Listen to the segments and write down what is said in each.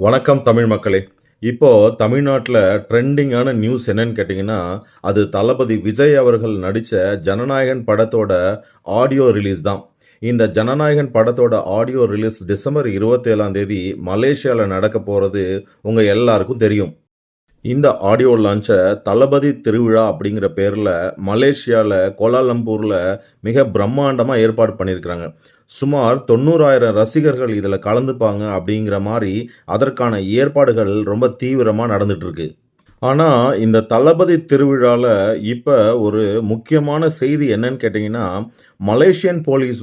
வணக்கம் தமிழ் மக்களே. இப்போ தமிழ்நாட்டில் ட்ரெண்டிங்கான நியூஸ் என்னன்னு கேட்டிங்கன்னா, அது தளபதி விஜய் அவர்கள் நடித்த ஜனநாயகன் படத்தோட ஆடியோ ரிலீஸ் தான். இந்த ஜனநாயகன் படத்தோட ஆடியோ ரிலீஸ் டிசம்பர் 27ஆம் தேதி மலேசியாவில் நடக்க போகிறது உங்கள் எல்லாருக்கும் தெரியும். இந்த ஆடியோ லான்ச்சை தளபதி திருவிழா அப்படிங்கிற பேரில் மலேசியாவில் கோலாலம்பூரில் மிக பிரம்மாண்டமாக ஏற்பாடு பண்ணியிருக்கிறாங்க. சுமார் 90,000 ரசிகர்கள் இதில் கலந்துப்பாங்க அப்படிங்கிற மாதிரி அதற்கான ஏற்பாடுகள் ரொம்ப தீவிரமாக நடந்துட்டு இருக்கு. ஆனால் இந்த தளபதி திருவிழாவில் இப்போ ஒரு முக்கியமான செய்தி என்னன்னு கேட்டிங்கன்னா, மலேசியன் போலீஸ்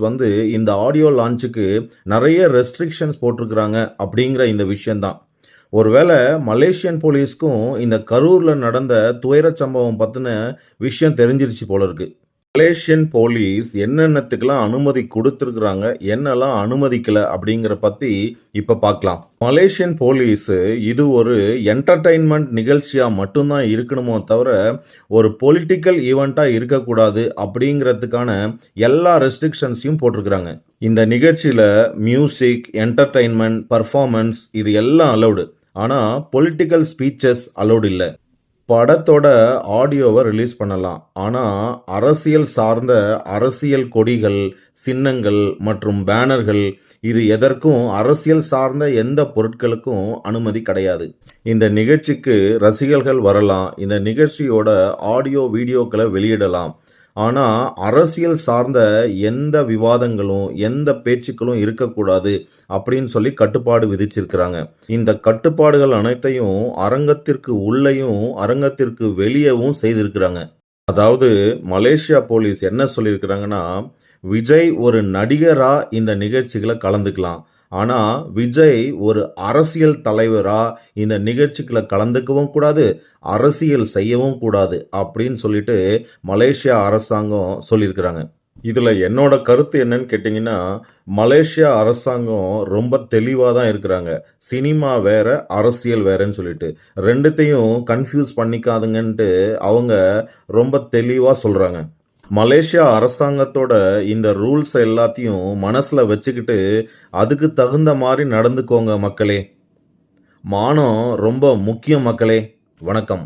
இந்த ஆடியோ லான்ச்சுக்கு நிறைய ரெஸ்ட்ரிக்ஷன்ஸ் போட்டிருக்கிறாங்க அப்படிங்கிற இந்த விஷயந்தான். ஒருவேளை மலேசியன் போலீஸ்க்கும் இந்த கரூரில் நடந்த துயரச் சம்பவம் பற்றின விஷயம் தெரிஞ்சிருச்சு போல இருக்கு. மலேசியன் போலீஸ் என்னென்னத்துக்கெல்லாம் அனுமதி கொடுத்துருக்குறாங்க, என்னெல்லாம் அனுமதிக்கல அப்படிங்கிற பற்றி இப்போ பார்க்கலாம். மலேசியன் போலீஸ் இது ஒரு என்டர்டைன்மெண்ட் நிகழ்ச்சியாக மட்டும்தான் இருக்கணுமோ தவிர ஒரு பொலிட்டிக்கல் ஈவெண்ட்டாக இருக்கக்கூடாது அப்படிங்கிறதுக்கான எல்லா ரெஸ்ட்ரிக்ஷன்ஸையும் போட்டிருக்கிறாங்க. இந்த நிகழ்ச்சியில் மியூசிக், என்டர்டைன்மெண்ட், பர்ஃபார்மன்ஸ் இது எல்லாம் அலௌடு. ஆனால் பொலிட்டிக்கல் ஸ்பீச்சஸ் அலௌடு இல்லை. படத்தோட ஆடியோவை ரிலீஸ் பண்ணலாம். ஆனால் அரசியல் சார்ந்த அரசியல் கொடிகள், சின்னங்கள் மற்றும் பேனர்கள் இது எதற்கும் அரசியல் சார்ந்த எந்த பொருட்களுக்கும் அனுமதி கிடையாது. இந்த நிகழ்ச்சிக்கு ரசிகர்கள் வரலாம். இந்த நிகழ்ச்சியோட ஆடியோ வீடியோக்களை வெளியிடலாம். ஆனால் அரசியல் சார்ந்த எந்த விவாதங்களும் எந்த பேச்சுக்களும் இருக்கக்கூடாது அப்படின்னு சொல்லி கட்டுப்பாடு விதிச்சிருக்கிறாங்க. இந்த கட்டுப்பாடுகள் அனைத்தையும் அரங்கத்திற்கு உள்ளேயும் அரங்கத்திற்கு வெளியேவும் செய்திருக்கிறாங்க. அதாவது மலேசியா போலீஸ் என்ன சொல்லியிருக்கிறாங்கன்னா, விஜய் ஒரு நடிகரா இந்த நிகழ்ச்சிகளை கலந்துக்கலாம். ஆனால் விஜய் ஒரு அரசியல் தலைவராக இந்த நிகழ்ச்சிகளை கலந்துக்கவும் கூடாது, அரசியல் செய்யவும் கூடாது அப்படின்னு சொல்லிட்டு மலேசியா அரசாங்கம் சொல்லியிருக்கிறாங்க. இதில் என்னோட கருத்து என்னன்னு கேட்டிங்கன்னா, மலேசியா அரசாங்கம் ரொம்ப தெளிவாக தான் இருக்கிறாங்க. சினிமா வேற, அரசியல் வேறன்னு சொல்லிட்டு ரெண்டுத்தையும் கன்ஃபியூஸ் பண்ணிக்காதுங்கன்ட்டு அவங்க ரொம்ப தெளிவாக சொல்கிறாங்க. மலேசியா அரசாங்கத்தோட இந்த ரூல்ஸ் எல்லாத்தையும் மனசில் வச்சுக்கிட்டு அதுக்கு தகுந்த மாதிரி நடந்துக்கோங்க மக்களே. மானம் ரொம்ப முக்கியம் மக்களே. வணக்கம்.